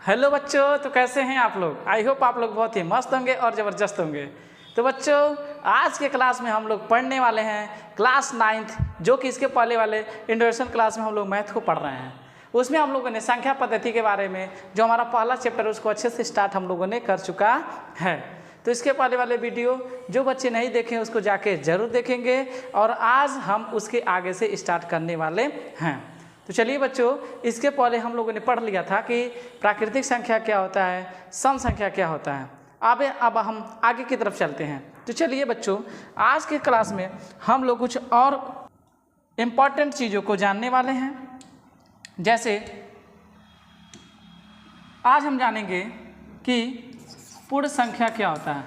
Hello बच्चों, तो कैसे हैं आप लोग। आई होप आप लोग बहुत ही मस्त होंगे और ज़बरदस्त होंगे। तो बच्चों, आज के क्लास में हम लोग पढ़ने वाले हैं क्लास 9th, जो कि इसके पहले वाले इंट्रोडक्शन क्लास में हम लोग मैथ को पढ़ रहे हैं। उसमें हम लोगों ने संख्या पद्धति के बारे में जो हमारा पहला चैप्टर है उसको अच्छे से स्टार्ट हम लोगों ने कर चुका है। तो इसके पहले वाले वीडियो जो बच्चे नहीं देखें उसको जाके ज़रूर देखेंगे और आज हम उसके आगे से स्टार्ट करने वाले हैं। तो चलिए बच्चों, इसके पहले हम लोगों ने पढ़ लिया था कि प्राकृतिक संख्या क्या होता है, सम संख्या क्या होता है। अब हम आगे की तरफ चलते हैं। तो चलिए बच्चों, आज के क्लास में हम लोग कुछ और इम्पॉर्टेंट चीज़ों को जानने वाले हैं। जैसे आज हम जानेंगे कि पूर्ण संख्या क्या होता है।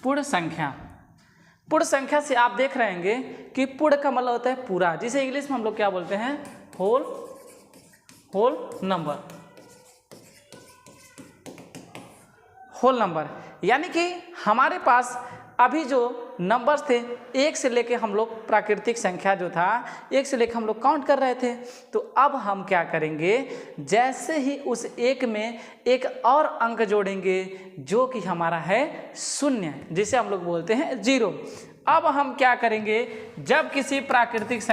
पूर्ण संख्या, पूर्ण संख्या से आप देख रहे होंगे कि पूर्ण का मतलब होता है पूरा, जिसे इंग्लिश में हम लोग क्या बोलते हैं, होल नंबर। होल नंबर यानी कि हमारे पास अभी जो नंबर्स थे, एक से लेके हम लोग प्राकृतिक संख्या जो था एक से लेके हम लोग काउंट कर रहे थे। तो अब हम क्या करेंगे, जैसे ही उस एक में एक और अंक जोड़ेंगे जो कि हमारा है शून्य, जिसे हम लोग बोलते हैं जीरो। अब हम क्या करेंगे, जब हम किसी भी प्राकृतिक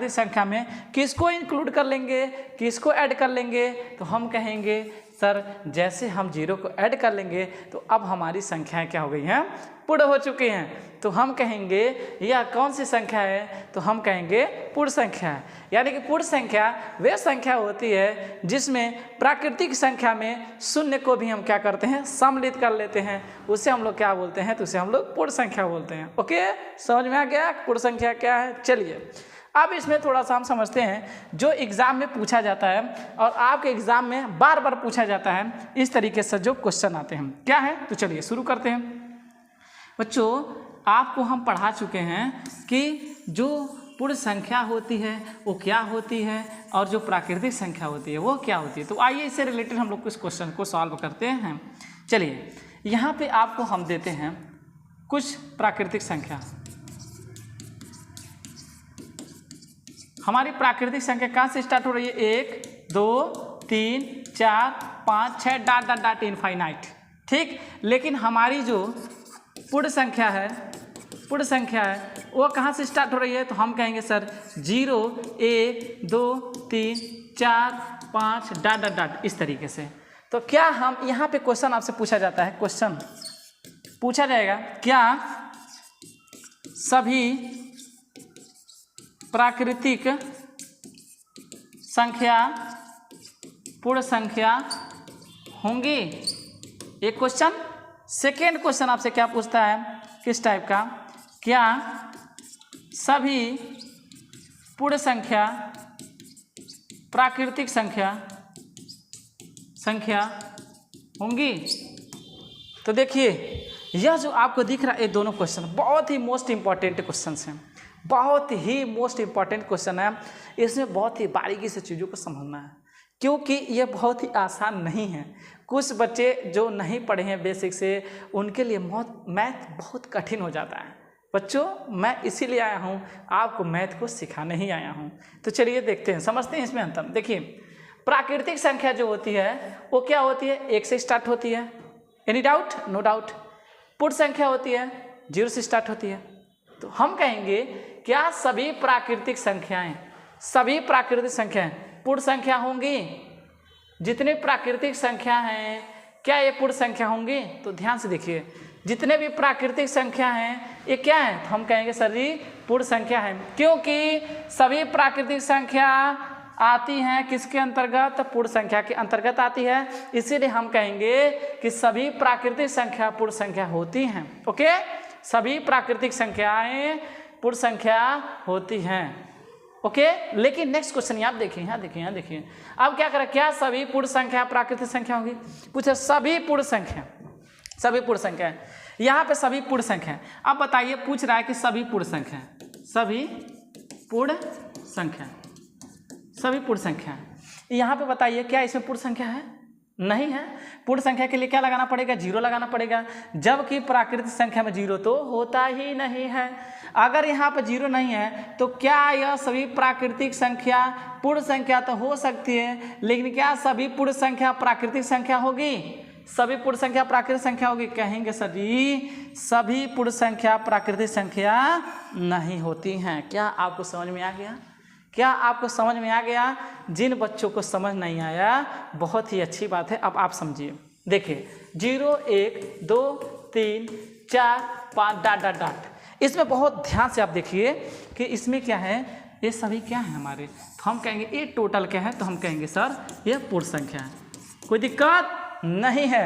संख्या में किसको इंक्लूड कर लेंगे, किसको ऐड कर लेंगे, तो हम कहेंगे सर जैसे हम जीरो को ऐड कर लेंगे तो अब हमारी संख्याएं क्या हो गई हैं, पूर्ण हो चुकी हैं। तो हम कहेंगे यह कौन सी संख्या है, तो हम कहेंगे पूर्ण संख्या है। यानी कि पूर्ण संख्या वह संख्या होती है जिसमें प्राकृतिक संख्या में शून्य को भी हम क्या करते हैं, सम्मिलित कर लेते हैं। उसे हम लोग क्या बोलते हैं, तो उसे हम लोग पूर्ण संख्या बोलते हैं। ओके, समझ में आ गया पूर्ण संख्या क्या है। चलिए अब इसमें थोड़ा सा हम समझते हैं जो एग्ज़ाम में पूछा जाता है और आपके एग्ज़ाम में बार बार पूछा जाता है, इस तरीके से जो क्वेश्चन आते हैं क्या है। तो चलिए शुरू करते हैं। बच्चों, आपको हम पढ़ा चुके हैं कि जो पूर्ण संख्या होती है वो क्या होती है और जो प्राकृतिक संख्या होती है वो क्या होती है। तो आइए इससे रिलेटेड हम लोग इस क्वेश्चन को सॉल्व करते हैं। चलिए यहाँ पे आपको हम देते हैं कुछ प्राकृतिक संख्या। हमारी प्राकृतिक संख्या कहाँ से स्टार्ट हो रही है, 1 2 3 4 5 6 डॉट डॉट डॉट इनफाइनाइट, ठीक। लेकिन हमारी जो पूर्ण संख्या है वो कहाँ से स्टार्ट हो रही है, तो हम कहेंगे सर 0 1 2 3 4 5 डॉट डॉट डॉट, इस तरीके से। तो क्या हम यहाँ पे क्वेश्चन आपसे पूछा जाता है, क्वेश्चन पूछा जाएगा क्या सभी प्राकृतिक संख्या पूर्ण संख्या होंगी, एक क्वेश्चन। सेकेंड क्वेश्चन आपसे क्या पूछता है, किस टाइप का, क्या सभी पूर्ण संख्या प्राकृतिक संख्या होंगी। तो देखिए यह जो आपको दिख रहा है, ये दोनों क्वेश्चन बहुत ही मोस्ट इंपॉर्टेंट क्वेश्चन हैं, बहुत ही मोस्ट इंपॉर्टेंट क्वेश्चन है। इसमें बहुत ही बारीकी से चीज़ों को समझना है क्योंकि ये बहुत ही आसान नहीं है। कुछ बच्चे जो नहीं पढ़े हैं बेसिक से, उनके लिए मैथ बहुत कठिन हो जाता है। बच्चों, मैं इसीलिए आया हूँ, आपको मैथ को सिखाने ही आया हूँ। तो चलिए देखते हैं, समझते हैं इसमें अंतर। देखिए प्राकृतिक संख्या जो होती है वो क्या होती है, 1 से स्टार्ट होती है। Any doubt? No doubt. पूर्ण संख्या होती है 0 से स्टार्ट होती है। तो हम कहेंगे क्या सभी प्राकृतिक संख्याएं पूर्ण संख्या होंगी, जितने प्राकृतिक संख्या हैं क्या ये पूर्ण संख्या होंगी। तो ध्यान से देखिए, जितने भी प्राकृतिक संख्या हैं ये क्या है, तो हम कहेंगे सर जी पूर्ण संख्या है, क्योंकि सभी प्राकृतिक संख्या आती हैं किसके अंतर्गत, पूर्ण संख्या के अंतर्गत आती है। इसीलिए हम कहेंगे कि सभी प्राकृतिक संख्या पूर्ण संख्या होती हैं। ओके, सभी प्राकृतिक संख्याएं पूर्ण संख्या होती हैं। ओके, लेकिन नेक्स्ट क्वेश्चन यहाँ देखिए, यहाँ देखिए। अब क्या करें, क्या सभी पूर्ण संख्या प्राकृतिक संख्या होंगी, पूछे सभी पूर्ण संख्या है। यहाँ पे सभी पूर्ण संख्या। अब बताइए, पूछ रहा है कि सभी पूर्ण संख्या। यहाँ पे बताइए क्या इसमें पूर्ण संख्या है, नहीं है। पूर्ण संख्या के लिए क्या लगाना पड़ेगा? 0 लगाना पड़ेगा, जबकि प्राकृतिक संख्या में 0 तो होता ही नहीं है। अगर यहाँ पर 0 नहीं है तो क्या यह सभी प्राकृतिक संख्या पूर्ण संख्या तो हो सकती है, लेकिन क्या सभी पूर्ण संख्या प्राकृतिक संख्या होगी? सभी पूर्ण संख्या प्राकृतिक संख्या होगी? कहेंगे सर जी सभी पूर्ण संख्या प्राकृतिक संख्या नहीं होती हैं। क्या आपको समझ में आ गया? क्या आपको समझ में आ गया? जिन बच्चों को समझ नहीं आया बहुत ही अच्छी बात है, अब आप समझिए। देखिए 0 1 2 3 4 5 डाट डाट डाट, इसमें बहुत ध्यान से आप देखिए कि इसमें क्या है, ये सभी क्या है हमारे, तो हम कहेंगे ये टोटल क्या है, तो हम कहेंगे सर ये पूर्ण संख्या है, कोई दिक्कत नहीं है।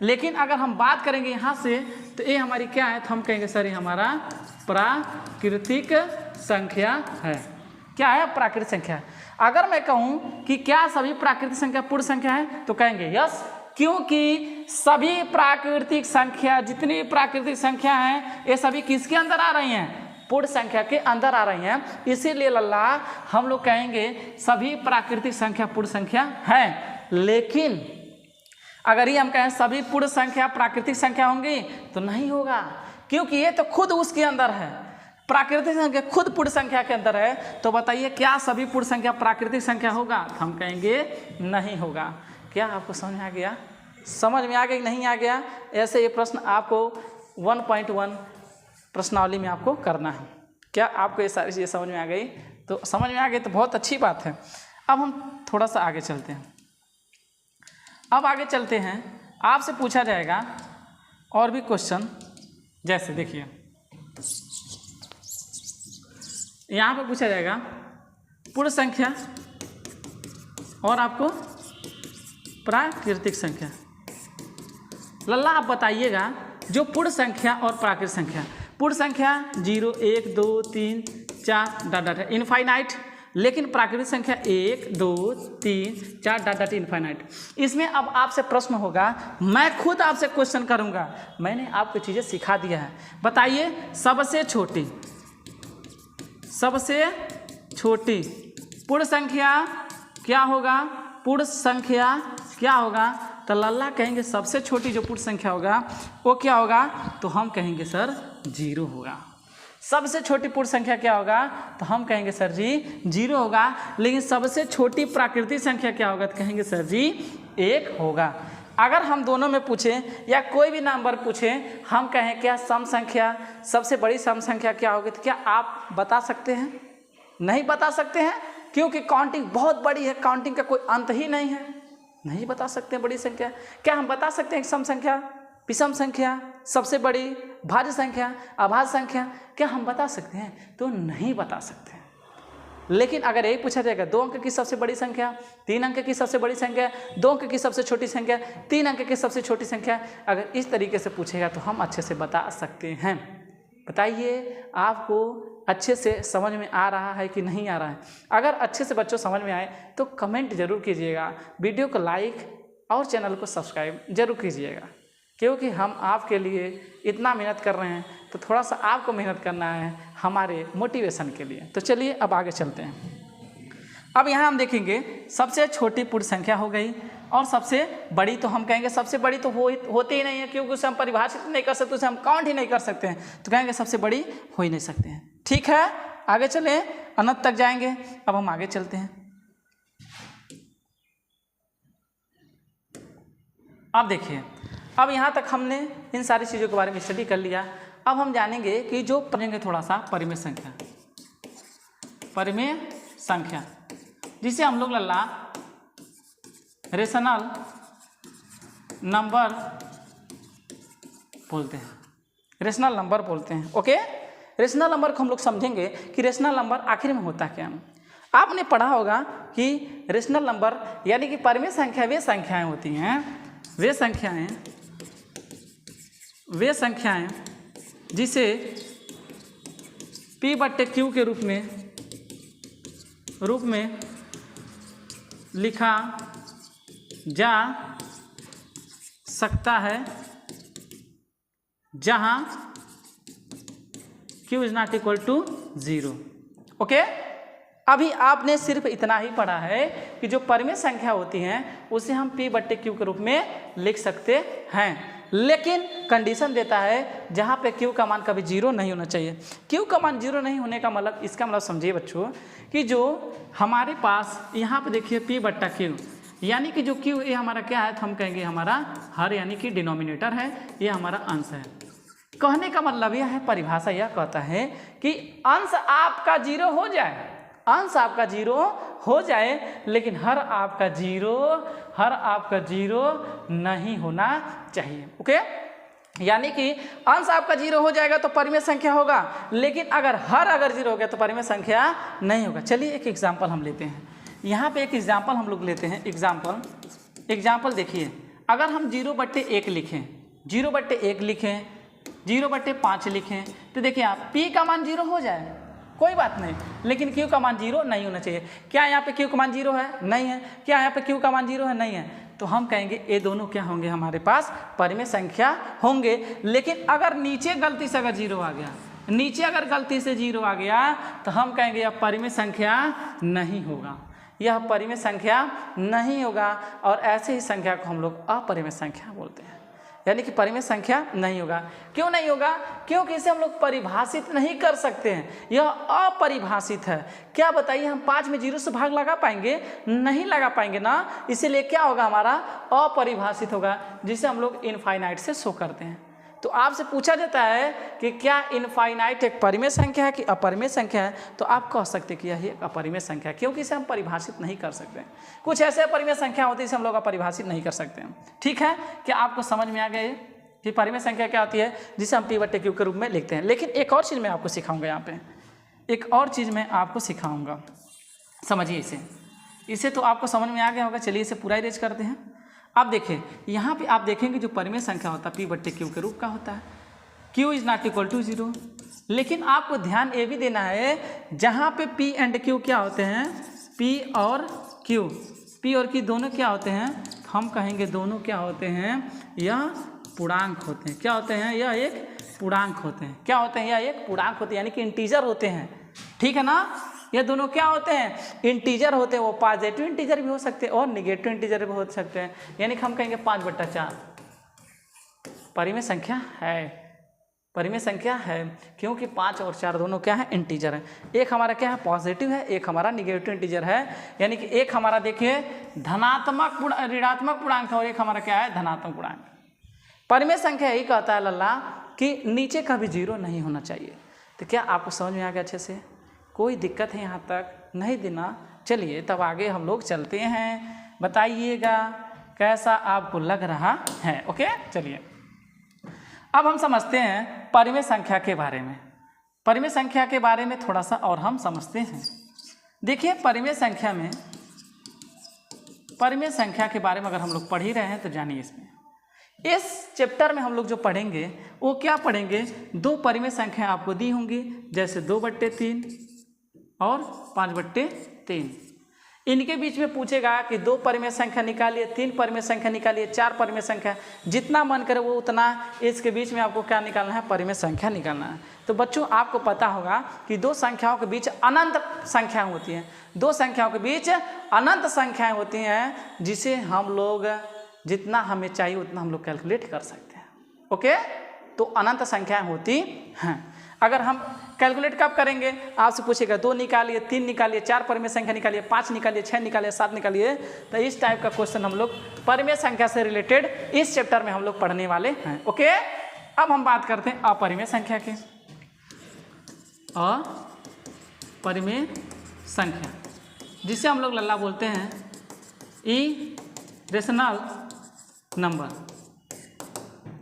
लेकिन अगर हम बात करेंगे यहाँ से तो ये हमारी क्या है, तो हम कहेंगे सर ये हमारा प्राकृतिक संख्या है। क्या है? प्राकृतिक संख्या। अगर मैं कहूँ कि क्या सभी प्राकृतिक संख्या पूर्ण संख्या है, तो कहेंगे यस, क्योंकि सभी प्राकृतिक संख्या, जितनी प्राकृतिक संख्या हैं ये सभी किसके अंदर आ रही हैं? पूर्ण संख्या के अंदर आ रही हैं। इसीलिए लल्ला हम लोग कहेंगे सभी प्राकृतिक संख्या पूर्ण संख्या है। लेकिन अगर ये हम कहें सभी पूर्ण संख्या प्राकृतिक संख्या होंगी तो नहीं होगा, क्योंकि ये तो खुद उसके अंदर है, प्राकृतिक संख्या खुद पूर्ण संख्या के अंदर है। तो बताइए क्या सभी पूर्ण संख्या प्राकृतिक संख्या होगा? तो हम कहेंगे नहीं होगा। क्या आपको समझ में आ गया? समझ में आ गया कि नहीं आ गया? ऐसे ये प्रश्न आपको 1.1 प्रश्नावली में आपको करना है। क्या आपको ये सारी चीज़ें समझ में आ गई? तो समझ में आ गई तो बहुत अच्छी बात है। अब हम थोड़ा सा आगे चलते हैं। अब आगे चलते हैं, आपसे पूछा जाएगा और भी क्वेश्चन। जैसे देखिए यहाँ पर पूछा जाएगा पूर्ण संख्या और आपको प्राकृतिक संख्या। लल्ला आप बताइएगा जो पूर्ण संख्या और प्राकृतिक संख्या, पूर्ण संख्या 0 1 2 3 4 डाट डाट है इनफाइनाइट, लेकिन प्राकृतिक संख्या 1 2 3 4 डाट डाट इनफाइनाइट। इसमें अब आपसे प्रश्न होगा, मैं खुद आपसे क्वेश्चन करूंगा, मैंने आपको चीज़ें सिखा दिया है। बताइए सबसे छोटी पूर्ण संख्या क्या होगा? पूर्ण संख्या क्या होगा? तो लल्ला कहेंगे सबसे छोटी जो पूर्ण संख्या होगा वो क्या होगा? तो हम कहेंगे सर 0 होगा। सबसे छोटी पूर्ण संख्या क्या होगा? तो हम कहेंगे सर जी 0 होगा। लेकिन सबसे छोटी प्राकृतिक संख्या क्या होगा? तो कहेंगे सर जी 1 होगा। अगर हम दोनों में पूछें या कोई भी नंबर पूछें, हम कहें क्या सम संख्या, सबसे बड़ी सम संख्या क्या होगी, तो क्या आप बता सकते हैं? नहीं बता सकते हैं, क्योंकि काउंटिंग बहुत बड़ी है, काउंटिंग का कोई अंत ही नहीं है, नहीं बता सकते हैं बड़ी संख्या। क्या हम बता सकते हैं सम संख्या, विषम संख्या, सबसे बड़ी, भाज्य संख्या, अभाज्य संख्या, क्या हम बता सकते हैं? तो नहीं बता सकते हैं। लेकिन अगर यही पूछा जाएगा 2 अंक की सबसे बड़ी संख्या, 3 अंक की सबसे बड़ी संख्या, 2 अंक की सबसे छोटी संख्या, 3 अंक की सबसे छोटी संख्या, अगर इस तरीके से पूछेगा तो हम अच्छे से बता सकते हैं। बताइए आपको अच्छे से समझ में आ रहा है कि नहीं आ रहा है? अगर अच्छे से बच्चों समझ में आए तो कमेंट जरूर कीजिएगा, वीडियो को लाइक और चैनल को सब्सक्राइब जरूर कीजिएगा, क्योंकि हम आपके लिए इतना मेहनत कर रहे हैं तो थोड़ा सा आपको मेहनत करना है हमारे मोटिवेशन के लिए। तो चलिए अब आगे चलते हैं। अब यहाँ हम देखेंगे सबसे छोटी पूर्ण संख्या हो गई और सबसे बड़ी, तो हम कहेंगे सबसे बड़ी तो होती ही नहीं है, क्योंकि उसे हम परिभाषित नहीं कर सकते, उसे हम काउंट ही नहीं कर सकते हैं, तो कहेंगे सबसे बड़ी हो ही नहीं सकते हैं। ठीक है, आगे चले, अनंत तक जाएंगे। अब हम आगे चलते हैं। अब देखिए, अब यहाँ तक हमने इन सारी चीज़ों के बारे में स्टडी कर लिया। अब हम जानेंगे कि जो पढ़ेंगे थोड़ा सा परिमेय संख्या, परिमेय संख्या जिसे हम लोग लल्ला रेशनल नंबर बोलते हैं, रेशनल नंबर बोलते हैं। ओके, रेशनल नंबर को हम लोग समझेंगे कि रेशनल नंबर आखिर में होता क्या है। आपने पढ़ा होगा कि रेशनल नंबर यानी कि परिमेय संख्या वे संख्याएं होती हैं, वे संख्याएं जिसे P/Q के रूप में लिखा जा सकता है, जहां Q ≠ 0। ओके, अभी आपने सिर्फ इतना ही पढ़ा है कि जो परिमेय संख्या होती हैं उसे हम P/Q के रूप में लिख सकते हैं, लेकिन कंडीशन देता है जहाँ पे Q का मान कभी 0 नहीं होना चाहिए। Q का मान 0 नहीं होने का मतलब, इसका मतलब समझिए बच्चों कि जो हमारे पास यहाँ पे देखिए P/Q, यानी कि जो Q ये हमारा क्या है, तो हम कहेंगे हमारा हर यानी कि डिनोमिनेटर है, ये हमारा अंश है। कहने का मतलब यह है, परिभाषा यह कहता है कि अंश आपका 0 हो जाए, अंश आपका 0 हो जाए, लेकिन हर आपका 0 नहीं होना चाहिए। ओके, यानी कि अंश आपका 0 हो जाएगा तो परिमेय संख्या होगा, लेकिन अगर 0 हो गया तो परिमेय संख्या नहीं होगा। चलिए एक एग्जाम्पल हम लेते हैं, यहाँ पे एक एग्जाम्पल हम लोग लेते हैं। एग्जाम्पल देखिए, अगर हम 0/1 लिखें, 0/1 लिखें, 0/5 लिखें, तो देखिए आप P का मान 0 हो जाए, कोई बात नहीं, लेकिन Q का मान 0 नहीं होना चाहिए। क्या यहाँ पे Q का मान 0 है? नहीं है। क्या यहाँ पे Q का मान 0 है? नहीं है। तो हम कहेंगे ये दोनों क्या होंगे, हमारे पास परिमेय संख्या होंगे। लेकिन अगर नीचे गलती से अगर 0 आ गया, नीचे अगर गलती से 0 आ गया, तो हम कहेंगे यह परिमेय संख्या नहीं होगा, यह परिमेय संख्या नहीं होगा। और ऐसे ही संख्या को हम लोग अपरिमेय संख्या बोलते हैं, यानी कि परिमेय संख्या नहीं होगा। क्यों नहीं होगा? क्योंकि इसे हम लोग परिभाषित नहीं कर सकते हैं, यह अपरिभाषित है। क्या बताइए, हम 5 में 0 से भाग लगा पाएंगे? नहीं लगा पाएंगे ना, इसीलिए क्या होगा, हमारा अपरिभाषित होगा, जिसे हम लोग इनफाइनाइट से शो करते हैं। तो आपसे पूछा जाता है कि क्या इनफाइनाइट एक परिमेय संख्या है कि अपरिमेय संख्या है, तो आप कह सकते हैं कि यह एक अपरिमेय संख्या है, क्योंकि इसे हम परिभाषित नहीं कर सकते। कुछ ऐसे परिमेय संख्या होती है जिसे हम लोग अपरिभाषित नहीं कर सकते हैं। ठीक है, क्या आपको समझ में आ गया कि परिमेय संख्या क्या होती है, जिसे हम P/Q के रूप में लिखते हैं। लेकिन एक और चीज़ मैं आपको सिखाऊंगा, यहाँ पे एक और चीज़ मैं आपको सिखाऊंगा, समझिए इसे तो आपको समझ में आ गया होगा। चलिए इसे पूरा इरेज करते हैं। अब देखिए, यहाँ पे आप देखेंगे जो परिमेय संख्या होता है P/Q के रूप का होता है, Q ≠ 0। लेकिन आपको ध्यान ये भी देना है, जहाँ पे P एंड Q क्या होते हैं, P और Q दोनों क्या होते हैं, हम कहेंगे दोनों क्या होते हैं, यह पूर्णांक होते हैं। क्या होते हैं? यह एक पूर्णांक होते हैं। क्या होते हैं? यह एक पूर्णांक होते हैं, यानी कि इंटीजर होते हैं। ठीक है ना, ये दोनों क्या होते हैं, इंटीजर होते हैं। वो पॉजिटिव इंटीजर भी हो सकते हैं और निगेटिव इंटीजर भी हो सकते हैं, यानी कि हम कहेंगे 5/4 परिमेय संख्या है, परिमेय संख्या है, क्योंकि 5 और 4 दोनों क्या है, इंटीजर है। एक हमारा क्या है, पॉजिटिव है, एक हमारा निगेटिव इंटीजर है, यानी कि एक हमारा देखिए धनात्मक ऋणात्मक पूर्णांक है और एक हमारा क्या है, धनात्मक पूर्णांक। परिमेय संख्या यही कहता है लल्ला कि नीचे का भी 0 नहीं होना चाहिए। तो क्या आपको समझ में आ गया अच्छे से? कोई दिक्कत है यहाँ तक? नहीं देना। चलिए तब आगे हम लोग चलते हैं, बताइएगा कैसा आपको लग रहा है। ओके, चलिए अब हम समझते हैं परिमेय संख्या के बारे में। परिमेय संख्या के बारे में थोड़ा सा और हम समझते हैं। देखिए परिमेय संख्या के बारे में अगर हम लोग पढ़ ही रहे हैं तो जानिए, इसमें इस चैप्टर में हम लोग जो पढ़ेंगे वो क्या पढ़ेंगे, 2 परिमेय संख्या आपको दी होंगी, जैसे 2/3 और 5/3। इनके बीच में पूछेगा कि 2 परिमेय संख्या निकालिए, 3 परिमेय संख्या निकालिए, 4 परिमेय संख्या, जितना मन करे वो उतना इसके बीच में आपको क्या निकालना है, परिमेय संख्या निकालना है। तो बच्चों आपको पता होगा कि 2 संख्याओं के बीच अनंत संख्याएं होती हैं, 2 संख्याओं के बीच अनंत संख्याएं होती हैं, जिसे हम लोग जितना हमें चाहिए उतना हम लोग कैलकुलेट कर सकते हैं। ओके, तो अनंत संख्याएं होती हैं। अगर हम कैलकुलेट कब करेंगे, आपसे पूछेगा 2 निकालिए, 3 निकालिए, 4 परिमेय संख्या निकालिए, 5 निकालिए, 6 निकालिए, 7 निकालिए। तो इस टाइप का क्वेश्चन हम लोग परिमेय संख्या से रिलेटेड इस चैप्टर में हम लोग पढ़ने वाले हैं। ओके, अब हम बात करते हैं अपरिमेय संख्या के। अपरिमेय संख्या जिसे हम लोग लल्ला बोलते हैं इरेशनल नंबर।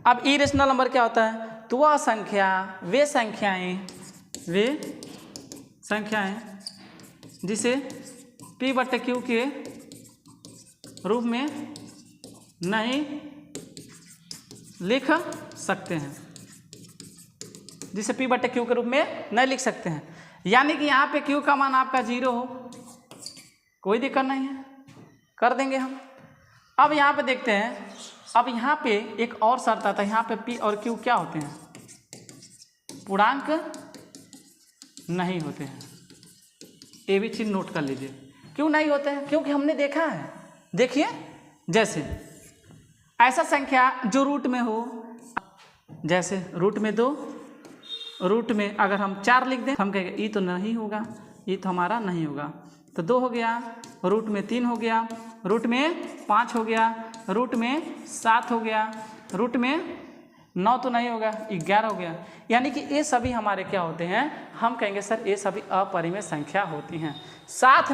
अब इरेशनल नंबर क्या होता है, तो वह संख्या, वे संख्याएं जिसे P/Q के रूप में नहीं लिख सकते हैं, जिसे P/Q के रूप में नहीं लिख सकते हैं। यानी कि यहाँ पे Q का मान आपका 0 हो, कोई दिक्कत नहीं है, कर देंगे हम। अब यहाँ पे देखते हैं, अब यहाँ पे एक और शर्त आता है, यहाँ पे P और Q क्या होते हैं, पूर्णांक नहीं होते हैं। ये भी चीज़ नोट कर लीजिए। क्यों नहीं होते हैं? क्योंकि हमने देखा है। देखिए जैसे ऐसा संख्या जो रूट में हो, जैसे रूट में 2, रूट में अगर हम 4 लिख दें हम कहेंगे ये तो नहीं होगा, ये तो हमारा नहीं होगा, तो 2 हो गया, रूट में 3 हो गया, रूट में 5 हो गया, रूट में 7 हो गया, रूट में 9 तो नहीं होगा, 11 हो गया। यानी कि ये सभी हमारे क्या होते हैं, हम कहेंगे सर ये सभी अपरिमेय संख्या होती हैं। साथ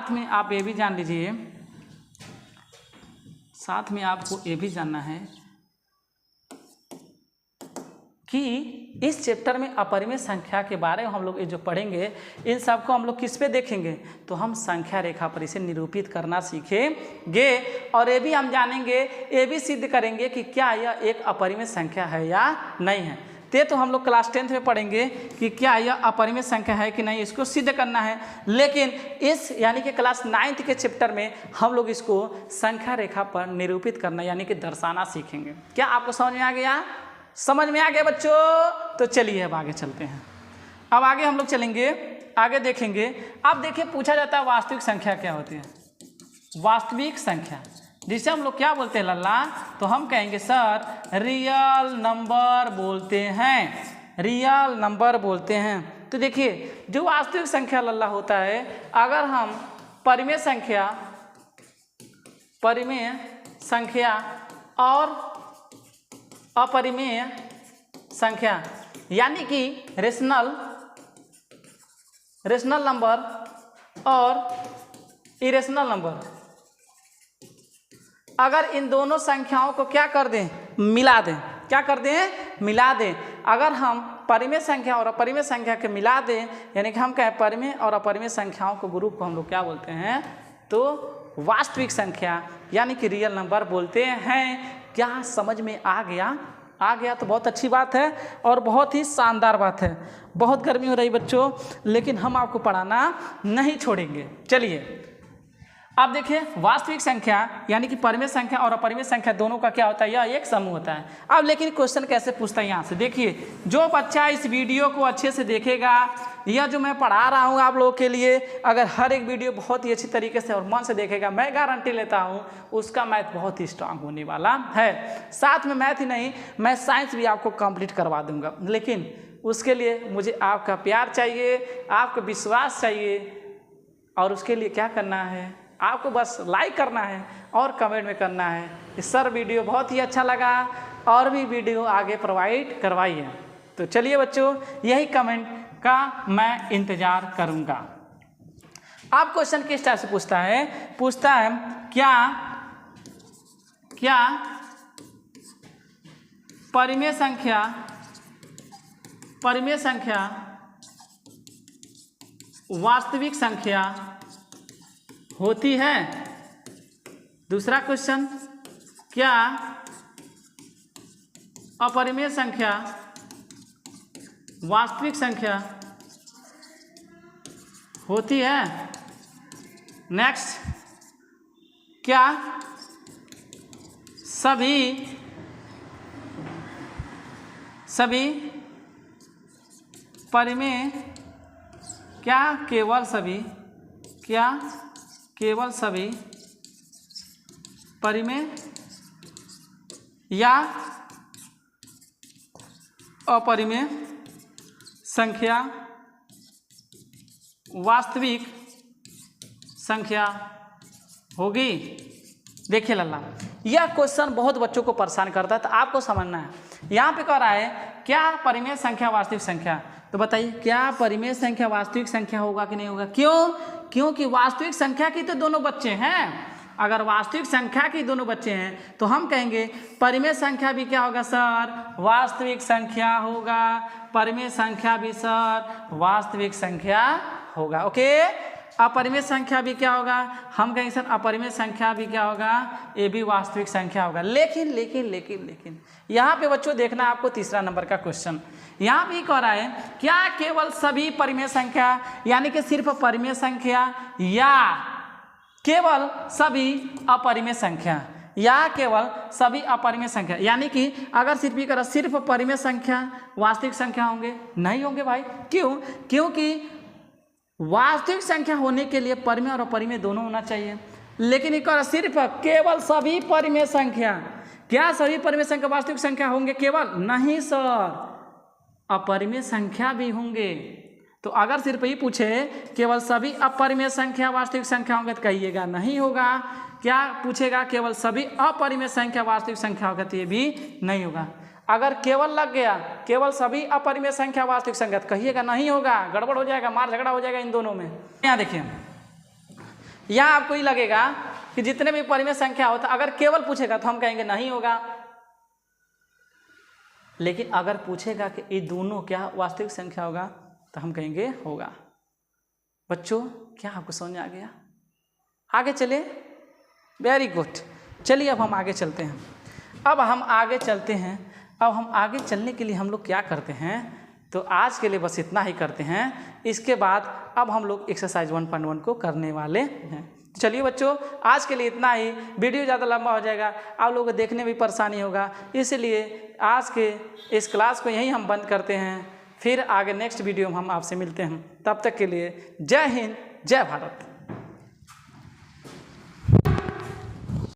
में आप ये भी जान लीजिए, साथ में आपको ये भी जानना है कि इस चैप्टर में अपरिमेय संख्या के बारे में हम लोग ये जो पढ़ेंगे इन सबको हम लोग किस पे देखेंगे, तो हम संख्या रेखा पर इसे निरूपित करना सीखेंगे और ये भी हम जानेंगे, ये भी सिद्ध करेंगे कि क्या यह एक अपरिमेय संख्या है या नहीं है। तो हम लोग क्लास 10th में पढ़ेंगे कि क्या यह अपरिमेय संख्या है कि नहीं, इसको सिद्ध करना है। लेकिन इस यानी कि क्लास 9th के चैप्टर में हम लोग इसको संख्या रेखा पर निरूपित करना यानी कि दर्शाना सीखेंगे। क्या आपको समझ में आ गया? समझ में आ गया बच्चों? तो चलिए अब आगे चलते हैं। अब आगे हम लोग चलेंगे, आगे देखेंगे। अब देखिए पूछा जाता है वास्तविक संख्या क्या होती है। वास्तविक संख्या जिसे हम लोग क्या बोलते हैं लल्ला, तो हम कहेंगे सर रियल नंबर बोलते हैं, रियल नंबर बोलते हैं। तो देखिए जो वास्तविक संख्या लल्ला होता है, अगर हम परिमेय संख्या और अपरिमेय संख्या यानी कि रेशनल नंबर और इरेशनल नंबर, अगर इन दोनों संख्याओं को क्या कर दें, मिला दें, क्या कर दें, मिला दें। अगर हम परिमेय संख्या और अपरिमेय संख्या के मिला दें, यानी कि हम कहें परिमेय और अपरिमेय संख्याओं को ग्रुप को हम लोग क्या बोलते हैं, तो वास्तविक संख्या यानी कि रियल नंबर बोलते हैं। क्या समझ में आ गया? आ गया तो बहुत अच्छी बात है और बहुत ही शानदार बात है। बहुत गर्मी हो रही बच्चों, लेकिन हम आपको पढ़ाना नहीं छोड़ेंगे। चलिए अब देखिए वास्तविक संख्या यानी कि परिमेय संख्या और अपरिमेय संख्या दोनों का क्या होता है, यह एक समूह होता है। अब लेकिन क्वेश्चन कैसे पूछता है यहाँ से, देखिए जो बच्चा इस वीडियो को अच्छे से देखेगा, यह जो मैं पढ़ा रहा हूँ आप लोगों के लिए, अगर हर एक वीडियो बहुत ही अच्छी तरीके से और मन से देखेगा, मैं गारंटी लेता हूँ उसका मैथ बहुत ही स्ट्रांग होने वाला है। साथ में मैथ ही नहीं, मैं साइंस भी आपको कंप्लीट करवा दूंगा। लेकिन उसके लिए मुझे आपका प्यार चाहिए, आपका विश्वास चाहिए, और उसके लिए क्या करना है, आपको बस लाइक करना है और कमेंट में करना है कि सर वीडियो बहुत ही अच्छा लगा और भी वीडियो आगे प्रोवाइड करवाइए। तो चलिए बच्चों, यही कमेंट का मैं इंतज़ार करूँगा। आप क्वेश्चन किस टाइप से पूछता है, क्या परिमेय संख्या वास्तविक संख्या होती है। दूसरा क्वेश्चन, क्या अपरिमेय संख्या वास्तविक संख्या होती है। नेक्स्ट, क्या सभी परिमेय, केवल सभी परिमेय या अपरिमेय संख्या वास्तविक संख्या होगी। देखिए लल्ला, यह क्वेश्चन बहुत बच्चों को परेशान करता है, तो आपको समझना है। यहाँ पे कह रहा है क्या परिमेय संख्या वास्तविक संख्या, तो बताइए क्या परिमेय संख्या वास्तविक संख्या होगा कि नहीं होगा? क्यों? क्योंकि वास्तविक संख्या की तो दोनों बच्चे हैं। अगर वास्तविक संख्या के दोनों बच्चे हैं तो हम कहेंगे परिमेय संख्या भी क्या होगा सर, वास्तविक संख्या होगा। परिमेय संख्या भी सर वास्तविक संख्या होगा। ओके, अपरिमेय संख्या भी क्या होगा, हम कहेंगे सर अपरिमेय संख्या भी क्या होगा, ये भी वास्तविक संख्या होगा। लेकिन यहाँ पे बच्चों देखना आपको तीसरा नंबर का क्वेश्चन, यहाँ भी कह रहा है क्या केवल सभी परिमेय संख्या यानी कि सिर्फ परिमेय संख्या या केवल सभी अपरिमेय संख्या या केवल सभी अपरिमेय संख्या, यानी कि अगर सिर्फ भी करा सिर्फ परिमेय संख्या वास्तविक संख्या होंगे, नहीं होंगे भाई। क्यों? क्योंकि वास्तविक संख्या होने के लिए परिमेय और अपरिमेय दोनों होना चाहिए। लेकिन एक और सिर्फ केवल सभी परिमेय संख्या, क्या सभी परिमेय संख्या वास्तविक संख्या होंगे केवल? नहीं सर, अपरिमेय संख्या भी होंगे। तो अगर सिर्फ ही पूछे केवल सभी अपरिमेय संख्या वास्तविक संख्या होंगे तो कहिएगा नहीं होगा। क्या पूछेगा केवल सभी अपरिमेय संख्या वास्तविक संख्या होगा तो ये भी नहीं होगा। अगर केवल लग गया केवल सभी अपरिमेय संख्या वास्तविक संख्या तो कहिएगा नहीं होगा, गड़बड़ हो जाएगा, मार झगड़ा हो जाएगा इन दोनों में। यहाँ देखिए, यहाँ आपको ही लगेगा कि जितने भी परिमेय संख्या होता, अगर केवल पूछेगा तो हम कहेंगे नहीं होगा, लेकिन अगर पूछेगा कि ये दोनों क्या वास्तविक संख्या होगा तो हम कहेंगे होगा। बच्चों क्या आपको समझ में आ गया? आगे चले, वेरी गुड। चलिए अब हम आगे चलते हैं। अब हम आगे चलते हैं। अब हम आगे चलने के लिए हम लोग क्या करते हैं, तो आज के लिए बस इतना ही करते हैं। इसके बाद अब हम लोग एक्सरसाइज 1.1 को करने वाले हैं। चलिए बच्चों, आज के लिए इतना ही। वीडियो ज़्यादा लंबा हो जाएगा, आप लोगों को देखने में भी परेशानी होगा, इसलिए आज के इस क्लास को यहीं हम बंद करते हैं। फिर आगे नेक्स्ट वीडियो में हम आपसे मिलते हैं। तब तक के लिए जय हिंद, जय भारत।